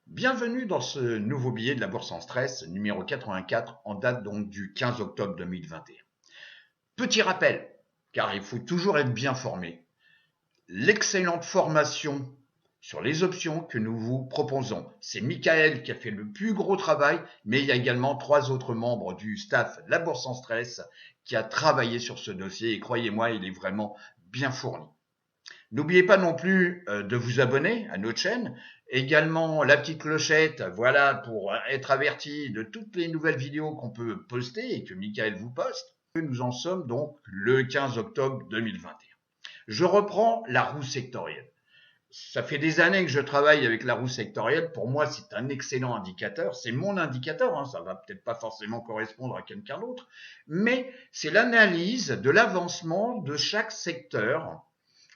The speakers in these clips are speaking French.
Bienvenue dans ce nouveau billet de la Bourse en stress, numéro 84, en date donc du 15 octobre 2021. Petit rappel, car il faut toujours être bien formé, l'excellente formation sur les options que nous vous proposons. C'est Michael qui a fait le plus gros travail, mais il y a également 3 autres membres du staff de la Bourse en stress qui a travaillé sur ce dossier et croyez-moi, il est vraiment bien fourni. N'oubliez pas non plus de vous abonner à notre chaîne. Également la petite clochette, voilà, pour être averti de toutes les nouvelles vidéos qu'on peut poster et que Michael vous poste. Nous en sommes donc le 15 octobre 2021. Je reprends la roue sectorielle. Ça fait des années que je travaille avec la roue sectorielle. Pour moi, c'est un excellent indicateur. C'est mon indicateur. Ça va peut-être pas forcément correspondre à quelqu'un d'autre, mais c'est l'analyse de l'avancement de chaque secteur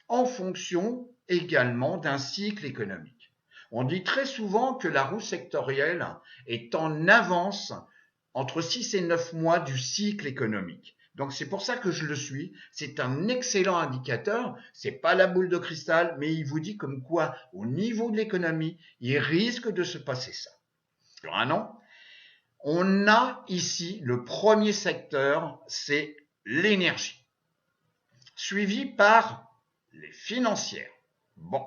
en fonction également d'un cycle économique. On dit très souvent que la roue sectorielle est en avance entre 6 et 9 mois du cycle économique. Donc c'est pour ça que je le suis. C'est un excellent indicateur. C'est pas la boule de cristal, mais il vous dit comme quoi, au niveau de l'économie, il risque de se passer ça. Sur un an, on a ici le premier secteur, c'est l'énergie, suivi par les financières. Bon.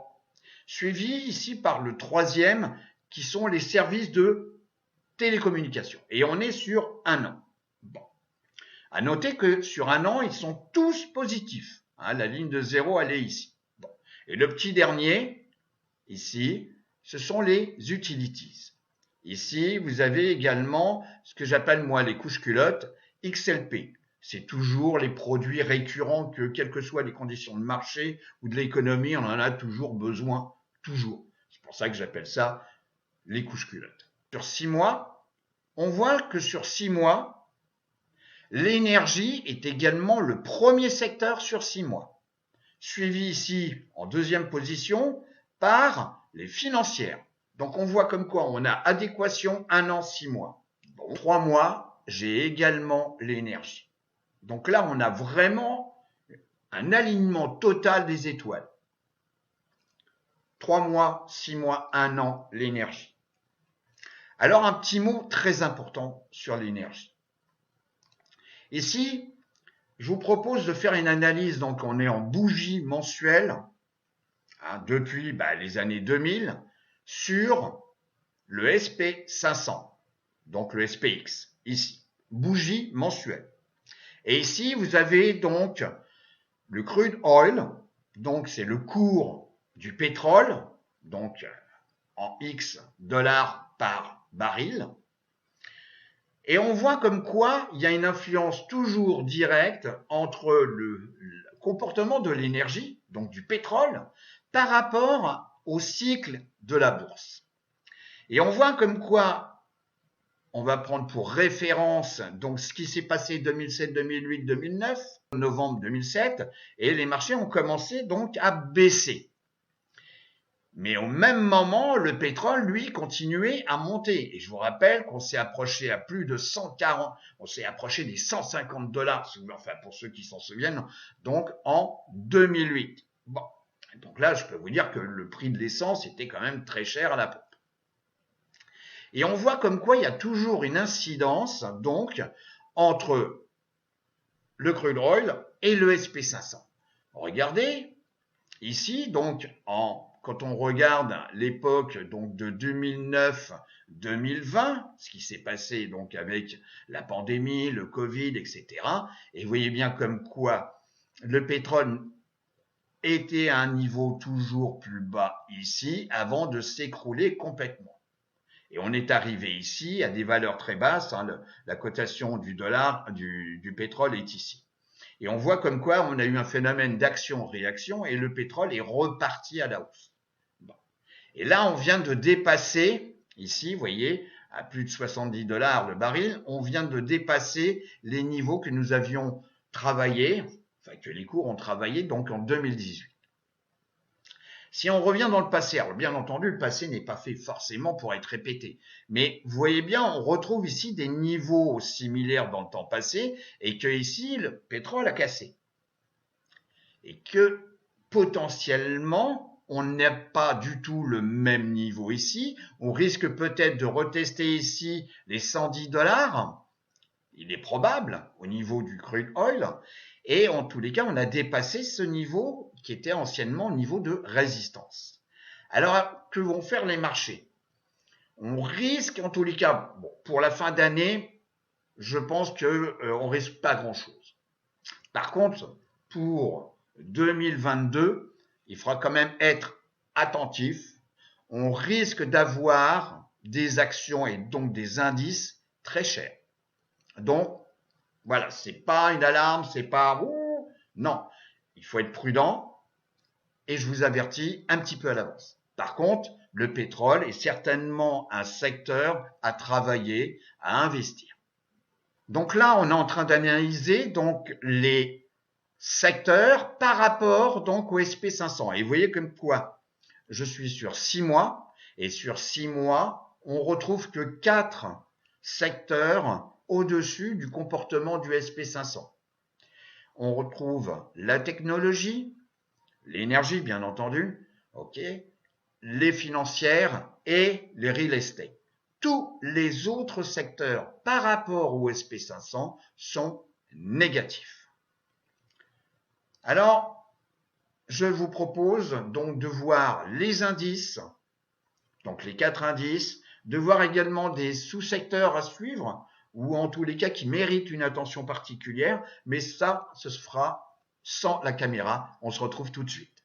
Suivi ici par le troisième, qui sont les services de télécommunication. Et on est sur un an. Bon. À noter que sur un an, ils sont tous positifs. La ligne de 0, elle est ici. Bon. Et le petit dernier, ici, ce sont les utilities. Ici, vous avez également ce que j'appelle moi les couches culottes, XLP. C'est toujours les produits récurrents que, quelles que soient les conditions de marché ou de l'économie, on en a toujours besoin, toujours. C'est pour ça que j'appelle ça les couches culottes. Sur 6 mois, on voit que sur 6 mois, l'énergie est également le premier secteur sur 6 mois. Suivi ici en deuxième position par les financières. Donc on voit comme quoi on a adéquation 1 an, 6 mois. Bon, 3 mois, j'ai également l'énergie. Donc là, on a vraiment un alignement total des étoiles. 3 mois, 6 mois, 1 an, l'énergie. Alors, un petit mot très important sur l'énergie. Ici, je vous propose de faire une analyse, donc on est en bougie mensuelle, depuis les années 2000, sur le SP500, donc le SPX, ici, bougie mensuelle. Et ici, vous avez donc le crude oil, donc c'est le cours du pétrole, donc en X dollars par baril. Et on voit comme quoi il y a une influence toujours directe entre le comportement de l'énergie, donc du pétrole, par rapport au cycle de la bourse. Et on voit comme quoi on va prendre pour référence donc ce qui s'est passé 2007, 2008, 2009, novembre 2007, et les marchés ont commencé donc à baisser. Mais au même moment, le pétrole, lui, continuait à monter. Et je vous rappelle qu'on s'est approché à plus de 140, on s'est approché des 150 dollars, enfin pour ceux qui s'en souviennent, donc en 2008. Bon, donc là, je peux vous dire que le prix de l'essence était quand même très cher à la pompe. Et on voit comme quoi il y a toujours une incidence, donc, entre le crude oil et le SP500. Regardez, ici, donc, quand on regarde l'époque donc de 2009-2020, ce qui s'est passé donc avec la pandémie, le Covid, etc., et vous voyez bien comme quoi le pétrole était à un niveau toujours plus bas ici, avant de s'écrouler complètement. Et on est arrivé ici à des valeurs très basses, la cotation du dollar, du pétrole est ici. Et on voit comme quoi on a eu un phénomène d'action-réaction et le pétrole est reparti à la hausse. Bon. Et là, on vient de dépasser, ici, vous voyez, à plus de 70 dollars le baril, on vient de dépasser les niveaux que nous avions travaillé, enfin que les cours ont travaillé donc en 2018. Si on revient dans le passé, alors bien entendu, le passé n'est pas fait forcément pour être répété, mais vous voyez bien, on retrouve ici des niveaux similaires dans le temps passé et que ici, le pétrole a cassé. Et que potentiellement, on n'a pas du tout le même niveau ici. On risque peut-être de retester ici les 110 $. Il est probable au niveau du crude oil. Et en tous les cas, on a dépassé ce niveau qui était anciennement niveau de résistance. Alors, que vont faire les marchés? On risque, en tous les cas, bon, pour la fin d'année, je pense qu'on risque pas grand-chose. Par contre, pour 2022, il faudra quand même être attentif. On risque d'avoir des actions et donc des indices très chers. Donc, voilà, c'est pas une alarme, c'est pas non, il faut être prudent et je vous avertis un petit peu à l'avance. Par contre, le pétrole est certainement un secteur à travailler, à investir. Donc là, on est en train d'analyser donc les secteurs par rapport donc au SP500. Et vous voyez comme quoi je suis sur 6 mois et sur 6 mois, on retrouve que 4 secteurs au-dessus du comportement du SP500. On retrouve la technologie, l'énergie bien entendu, ok, les financières et les real estate. Tous les autres secteurs par rapport au SP500 sont négatifs. Alors, je vous propose donc de voir les indices, donc les 4 indices, de voir également des sous-secteurs à suivre, ou en tous les cas qui méritent une attention particulière, mais ça, ce se fera sans la caméra. On se retrouve tout de suite.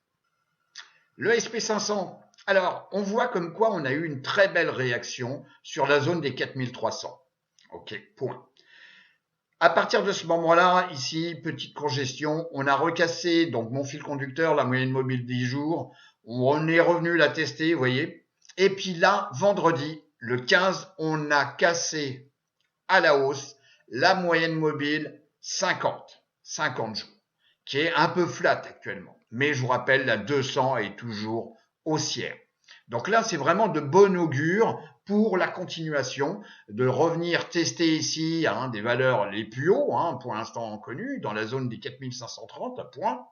Le SP500, alors, on voit comme quoi on a eu une très belle réaction sur la zone des 4300. Ok, point. À partir de ce moment-là, ici, petite congestion, on a recassé donc mon fil conducteur, la moyenne mobile 10 jours. On est revenu la tester, vous voyez. Et puis là, vendredi, le 15, on a cassé à la hausse la moyenne mobile 50 jours, qui est un peu flat actuellement. Mais je vous rappelle, la 200 est toujours haussière. Donc là, c'est vraiment de bon augure pour la continuation de revenir tester ici des valeurs les plus hauts, pour l'instant connues, dans la zone des 4530 à point.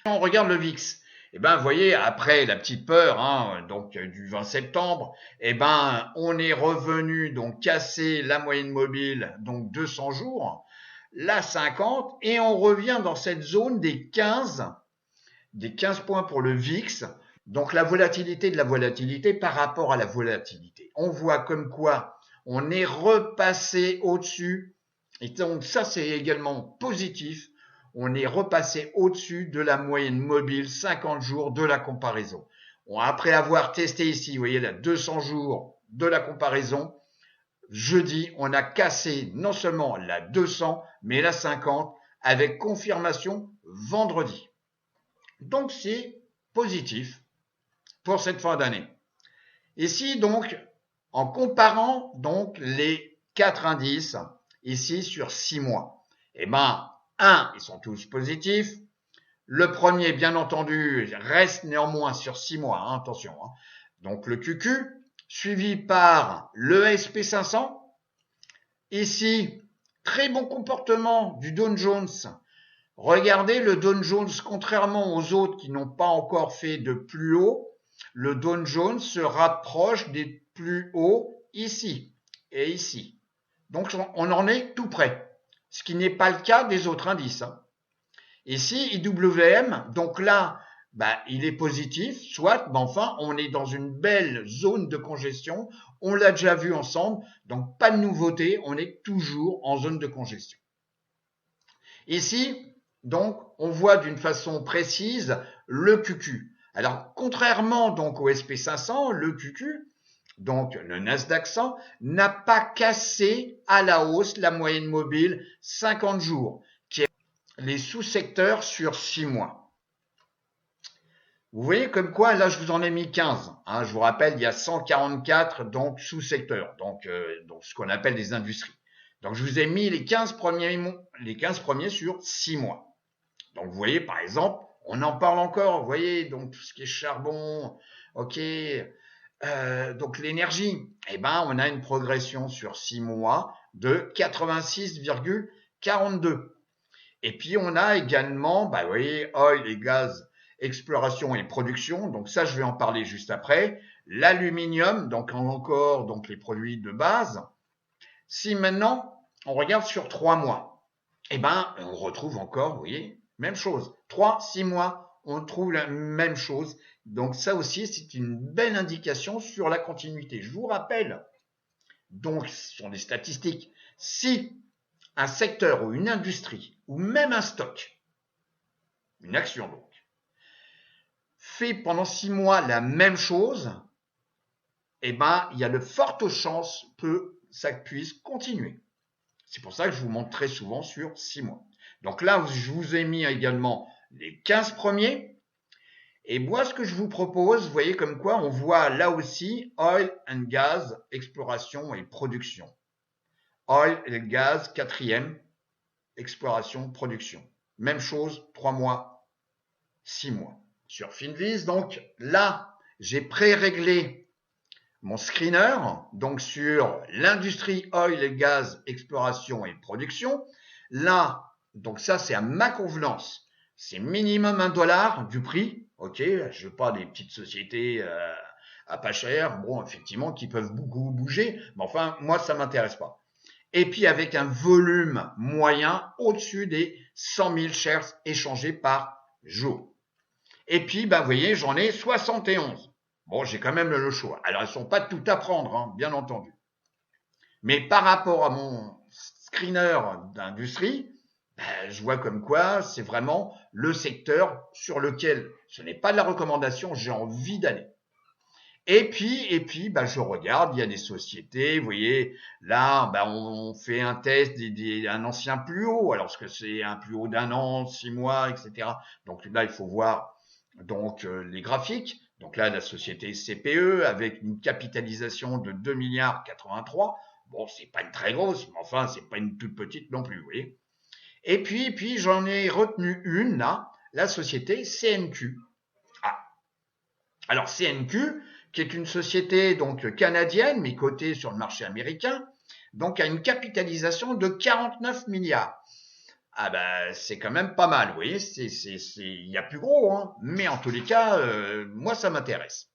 On regarde le VIX. Eh ben, vous voyez, après la petite peur, donc du 20 septembre, eh ben, on est revenu donc casser la moyenne mobile, donc 200 jours, la 50, et on revient dans cette zone des 15 points pour le VIX. Donc la volatilité de la volatilité par rapport à la volatilité. On voit comme quoi on est repassé au-dessus, et donc ça c'est également positif. On est repassé au-dessus de la moyenne mobile 50 jours de la comparaison. Après avoir testé ici, vous voyez là, 200 jours de la comparaison, jeudi, on a cassé non seulement la 200, mais la 50 avec confirmation vendredi. Donc c'est positif pour cette fin d'année. Ici donc, en comparant donc les 4 indices, ici sur 6 mois, eh ben, ils sont tous positifs. Le premier, bien entendu, reste néanmoins sur 6 mois, attention. Donc le QQ, suivi par le SP500. Ici, très bon comportement du Dow Jones. Regardez le Dow Jones, contrairement aux autres qui n'ont pas encore fait de plus haut, le Dow Jones se rapproche des plus hauts ici et ici. Donc on en est tout près. Ce qui n'est pas le cas des autres indices. Ici, IWM, donc là, il est positif, soit, mais enfin, on est dans une belle zone de congestion. On l'a déjà vu ensemble, donc pas de nouveauté, on est toujours en zone de congestion. Ici, donc, on voit d'une façon précise le QQ. Alors, contrairement donc au SP500, le QQ, donc le Nasdaq 100, n'a pas cassé à la hausse la moyenne mobile 50 jours, qui est les sous-secteurs sur 6 mois. Vous voyez comme quoi, là je vous en ai mis 15. Je vous rappelle, il y a 144 donc sous-secteurs, donc ce qu'on appelle les industries. Donc je vous ai mis les 15 premiers sur 6 mois. Donc vous voyez par exemple, on en parle encore, vous voyez, donc tout ce qui est charbon, ok. Donc l'énergie, on a une progression sur 6 mois de 86,42. Et puis on a également, vous voyez, oil et gaz exploration et production. Donc ça, je vais en parler juste après. L'aluminium, donc encore donc les produits de base. Si maintenant, on regarde sur 3 mois, eh ben, on retrouve encore, vous voyez, même chose. 3, 6 mois, on trouve la même chose. Donc ça aussi, c'est une belle indication sur la continuité. Je vous rappelle, donc ce sont des statistiques. Si un secteur ou une industrie, ou même un stock, une action donc, fait pendant 6 mois la même chose, eh ben, il y a de fortes chances que ça puisse continuer. C'est pour ça que je vous montre très souvent sur 6 mois. Donc là, je vous ai mis également les 15 premiers. Et moi, ce que je vous propose, vous voyez comme quoi on voit là aussi oil and gas, exploration et production. Oil and gas, quatrième, exploration, production. Même chose, 3 mois, 6 mois. Sur Finviz, donc là, j'ai pré-réglé mon screener, donc sur l'industrie oil et gaz, exploration et production. Là, donc ça, c'est à ma convenance. C'est minimum $1 du prix. Ok, je veux pas des petites sociétés à pas cher, bon, effectivement, qui peuvent beaucoup bouger, mais enfin, moi, ça m'intéresse pas. Et puis avec un volume moyen au-dessus des 100 000 shares échangés par jour. Et puis, ben, vous voyez, j'en ai 71. Bon, j'ai quand même le choix. Alors, elles sont pas toutes à prendre, hein, bien entendu. Mais par rapport à mon screener d'industrie, ben, je vois comme quoi c'est vraiment le secteur sur lequel ce n'est pas de la recommandation, j'ai envie d'aller. Et puis, ben, je regarde, il y a des sociétés, vous voyez, là, ben, on fait un test d'un ancien plus haut, alors que c'est un plus haut d'1 an, 6 mois, etc. Donc là, il faut voir donc les graphiques. Donc là, la société CPE avec une capitalisation de 2 milliards 83. Bon, c'est pas une très grosse, mais enfin, c'est pas une toute petite non plus, vous voyez. Et puis j'en ai retenu une là, la société CNQ. Ah, alors CNQ, qui est une société donc canadienne, mais cotée sur le marché américain, donc a une capitalisation de 49 milliards. Ah ben c'est quand même pas mal, vous voyez, il y a plus gros, hein. Mais en tous les cas, moi ça m'intéresse.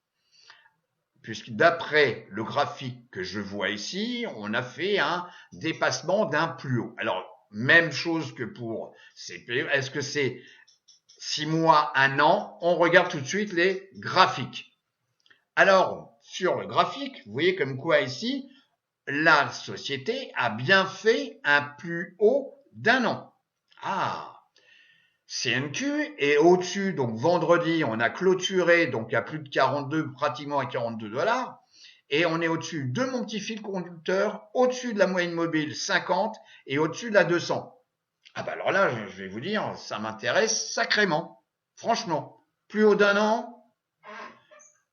Puisque d'après le graphique que je vois ici, on a fait un dépassement d'un plus haut. Alors, même chose que pour CPE, est-ce que c'est 6 mois, 1 an? On regarde tout de suite les graphiques. Alors, sur le graphique, vous voyez comme quoi ici, la société a bien fait un plus haut d'1 an. Ah, CNQ est au-dessus, donc vendredi, on a clôturé donc à plus de 42, pratiquement à $42, et on est au-dessus de mon petit fil conducteur, au-dessus de la moyenne mobile 50 et au-dessus de la 200. Ah bah alors là, je vais vous dire, ça m'intéresse sacrément, franchement. Plus haut d'1 an,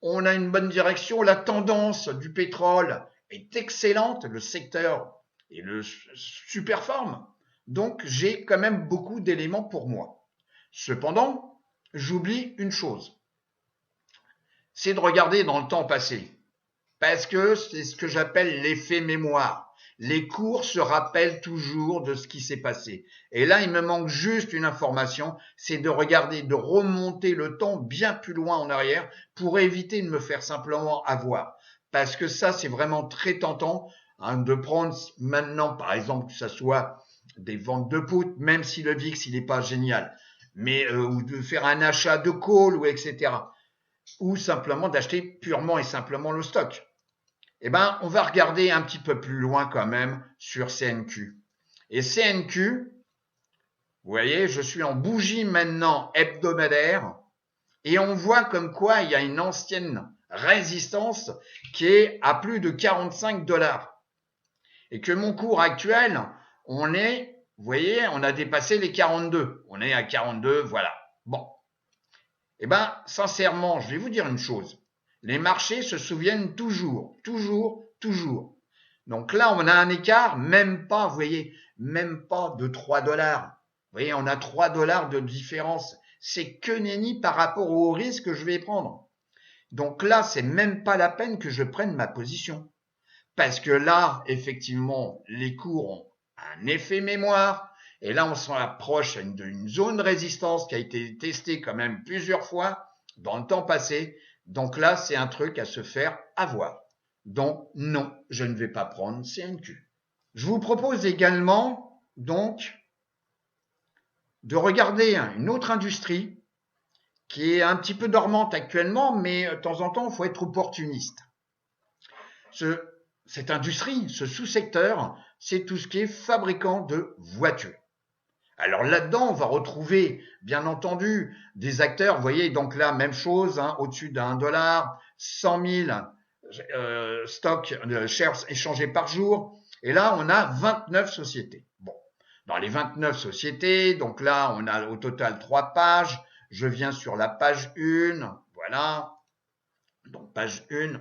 on a une bonne direction, la tendance du pétrole est excellente, le secteur est le super forme, donc j'ai quand même beaucoup d'éléments pour moi. Cependant, j'oublie une chose, c'est de regarder dans le temps passé, parce que c'est ce que j'appelle l'effet mémoire. Les cours se rappellent toujours de ce qui s'est passé. Et là, il me manque juste une information, c'est de regarder, de remonter le temps bien plus loin en arrière pour éviter de me faire simplement avoir. Parce que ça, c'est vraiment très tentant hein, de prendre maintenant, par exemple, que ce soit des ventes de put, même si le VIX, il n'est pas génial, mais ou de faire un achat de call ou etc. Ou simplement d'acheter purement et simplement le stock. Eh ben, on va regarder un petit peu plus loin quand même sur CNQ. Et CNQ, vous voyez, je suis en bougie maintenant hebdomadaire et on voit comme quoi il y a une ancienne résistance qui est à plus de $45. Et que mon cours actuel, on est, vous voyez, on a dépassé les 42. On est à 42, voilà. Bon. Eh ben, sincèrement, je vais vous dire une chose. Les marchés se souviennent toujours. Donc là, on a un écart, même pas, vous voyez, même pas de $3. Vous voyez, on a $3 de différence. C'est que nenni par rapport au risque que je vais prendre. Donc là, c'est même pas la peine que je prenne ma position. Parce que là, effectivement, les cours ont un effet mémoire Et là, on s'en approche d'une zone de résistance qui a été testée quand même plusieurs fois dans le temps passé. Donc là, c'est un truc à se faire avoir. Donc non, je ne vais pas prendre CNQ. Je vous propose également donc de regarder une autre industrie qui est un petit peu dormante actuellement, mais de temps en temps, il faut être opportuniste. Cette industrie, ce sous-secteur, c'est tout ce qui est fabricant de voitures. Alors là-dedans, on va retrouver, bien entendu, des acteurs, vous voyez, donc là, même chose, hein, au-dessus d'1 $, 100 000 stocks de shares échangés par jour. Et là, on a 29 sociétés. Bon, dans les 29 sociétés, donc là, on a au total 3 pages. Je viens sur la page 1, voilà. Donc, page 1.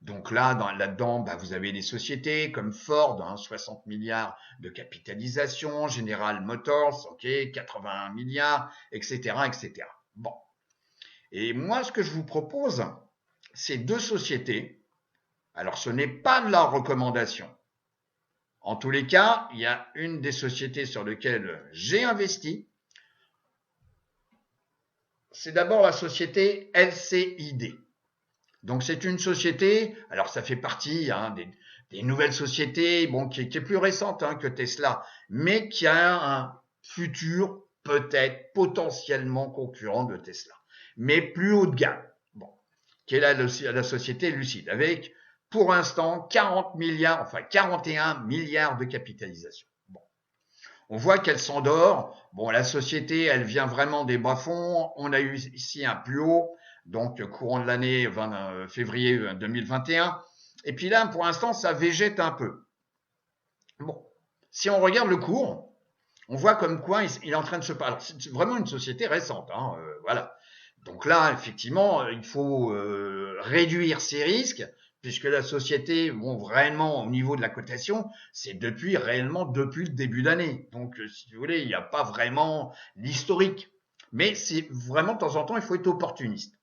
Donc là-dedans, vous avez des sociétés comme Ford, 60 milliards de capitalisation, General Motors, 81 milliards, etc., etc. Bon. Et moi, ce que je vous propose, c'est 2 sociétés. Alors, ce n'est pas de la recommandation. En tous les cas, il y a une des sociétés sur lesquelles j'ai investi. C'est d'abord la société LCID. Donc c'est une société, alors ça fait partie des nouvelles sociétés, qui est plus récente que Tesla, mais qui a un futur peut-être potentiellement concurrent de Tesla, mais plus haut de gamme. Bon, qui est la société Lucid, avec pour l'instant 41 milliards de capitalisation. Bon, on voit qu'elle s'endort. Bon, la société, elle vient vraiment des bas-fonds. On a eu ici un plus haut. Donc courant de l'année février 2021. Et puis là, pour l'instant, ça végète un peu. Bon, si on regarde le cours, on voit comme quoi il est en train de se passer. Alors, c'est vraiment une société récente, voilà. Donc là, effectivement, il faut réduire ses risques, puisque la société, vraiment au niveau de la cotation, c'est réellement depuis le début d'année. Donc, si vous voulez, il n'y a pas vraiment l'historique. Mais c'est vraiment, de temps en temps, il faut être opportuniste.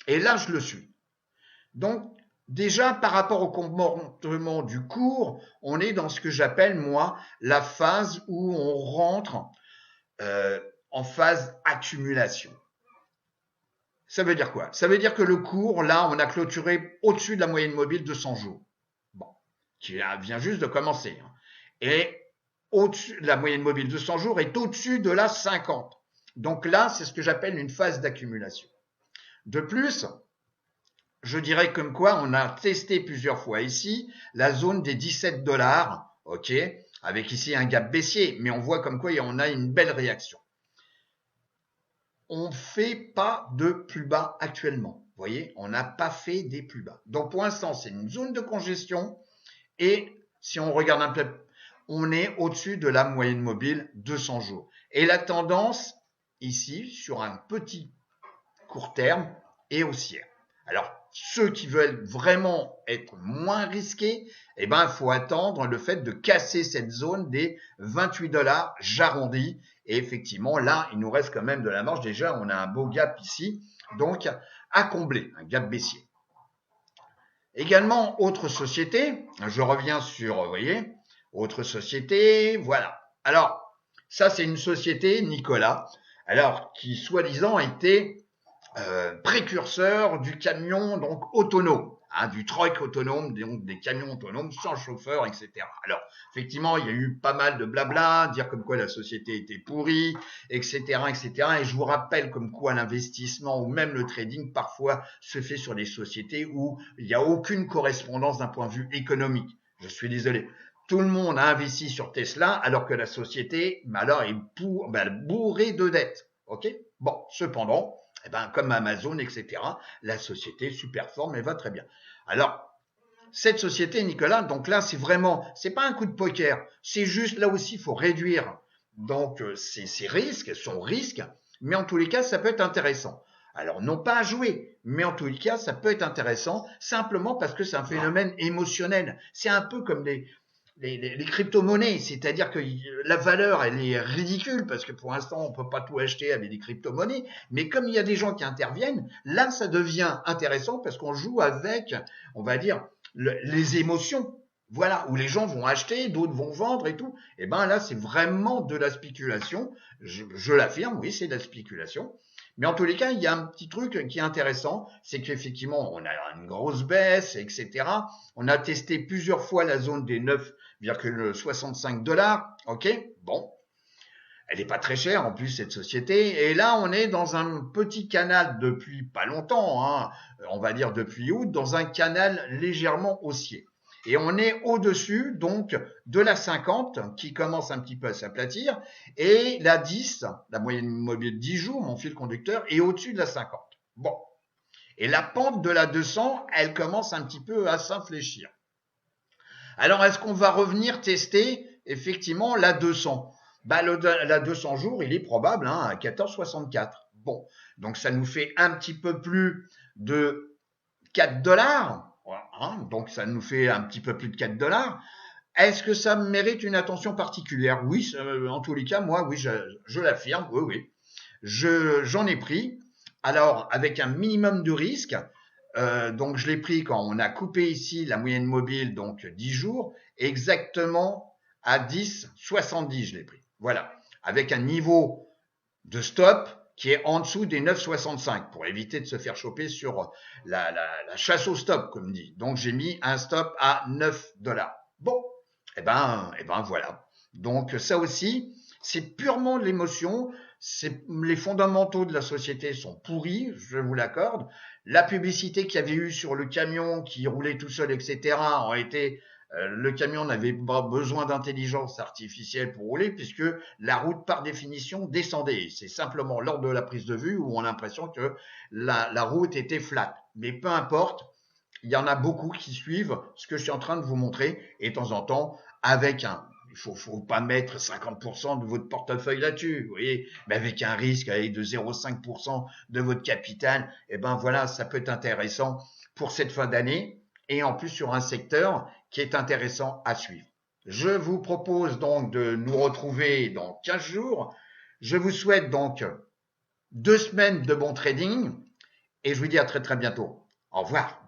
Et là, je le suis. Donc, déjà, par rapport au comportement du cours, on est dans ce que j'appelle, moi, la phase où on rentre en phase accumulation. Ça veut dire quoi? Ça veut dire que le cours, là, on a clôturé au-dessus de la moyenne mobile de 100 jours. Bon, qui vient juste de commencer. Et au-dessus, la moyenne mobile de 100 jours est au-dessus de la 50. Donc là, c'est ce que j'appelle une phase d'accumulation. De plus, je dirais comme quoi on a testé plusieurs fois ici la zone des 17 $, avec ici un gap baissier, mais on voit comme quoi on a une belle réaction. On ne fait pas de plus bas actuellement, vous voyez, on n'a pas fait des plus bas. Donc pour l'instant, c'est une zone de congestion et si on regarde un peu, on est au-dessus de la moyenne mobile de 100 jours. Et la tendance ici, sur un petit court terme et haussière. Alors, ceux qui veulent vraiment être moins risqués, il faut attendre le fait de casser cette zone des 28 $, j'arrondis. Et effectivement, là, il nous reste quand même de la marge. Déjà, on a un beau gap ici, donc à combler, un gap baissier. Également, autre société, je reviens sur, vous voyez, autre société, voilà. Alors, ça, c'est une société, Nikola, alors qui, soi-disant, était précurseur du camion donc autonome, du truck autonome, donc des camions autonomes sans chauffeur, etc. Alors, effectivement, il y a eu pas mal de blabla, dire comme quoi la société était pourrie, etc., etc. Et je vous rappelle comme quoi l'investissement ou même le trading parfois se fait sur des sociétés où il n'y a aucune correspondance d'un point de vue économique. Je suis désolé. Tout le monde a investi sur Tesla alors que la société, alors, est bourrée de dettes. Ok? Bon, cependant, comme Amazon, etc., la société superforme et va très bien. Alors, cette société, Nicolas, donc là, c'est pas un coup de poker, c'est juste, là aussi, il faut réduire donc ses risques, son risque, mais en tous les cas, ça peut être intéressant. Alors, non pas à jouer, mais en tous les cas, ça peut être intéressant, simplement parce que c'est un phénomène émotionnel. C'est un peu comme les crypto-monnaies, c'est-à-dire que la valeur, elle est ridicule parce que pour l'instant, on peut pas tout acheter avec des crypto-monnaies, mais comme il y a des gens qui interviennent, là, ça devient intéressant parce qu'on joue avec, on va dire, les émotions. Voilà, où les gens vont acheter, d'autres vont vendre et tout. Et ben là, c'est vraiment de la spéculation. Je l'affirme, oui, c'est de la spéculation. Mais en tous les cas, il y a un petit truc qui est intéressant, c'est qu'effectivement, on a une grosse baisse, etc. On a testé plusieurs fois la zone des 9,65 $. Ok, bon, elle n'est pas très chère en plus cette société. Et là, on est dans un petit canal depuis pas longtemps, hein, on va dire depuis août, dans un canal légèrement haussier. Et on est au-dessus donc de la 50 qui commence un petit peu à s'aplatir et la 10, la moyenne mobile 10 jours, mon fil conducteur, est au-dessus de la 50. Bon. Et la pente de la 200, elle commence un petit peu à s'infléchir. Alors, est-ce qu'on va revenir tester effectivement la 200? La 200 jours, il est probable à 14,64. Bon, donc ça nous fait un petit peu plus de 4 $. Donc ça nous fait un petit peu plus de 4 $. Est-ce que ça mérite une attention particulière? Oui, en tous les cas, moi, oui, je l'affirme, oui, oui. J'en ai pris, alors avec un minimum de risque. Donc je l'ai pris quand on a coupé ici la moyenne mobile, donc 10 jours, exactement à 10,70 je l'ai pris. Voilà, avec un niveau de stop qui est en dessous des 9,65 pour éviter de se faire choper sur la chasse au stop, comme dit. Donc j'ai mis un stop à 9 $. Bon, et ben voilà. Donc ça aussi, c'est purement de l'émotion. Les fondamentaux de la société sont pourris, je vous l'accorde. La publicité qu'il y avait eu sur le camion qui roulait tout seul, etc., ont été le camion n'avait pas besoin d'intelligence artificielle pour rouler puisque la route par définition descendait. C'est simplement lors de la prise de vue où on a l'impression que la route était flat. Mais peu importe, il y en a beaucoup qui suivent ce que je suis en train de vous montrer et de temps en temps avec il faut pas mettre 50% de votre portefeuille là-dessus, vous voyez, mais avec un risque de 0,5% de votre capital, et ben voilà, ça peut être intéressant pour cette fin d'année et en plus sur un secteur qui est intéressant à suivre. Je vous propose donc de nous retrouver dans 15 jours. Je vous souhaite donc 2 semaines de bon trading et je vous dis à très très bientôt. Au revoir.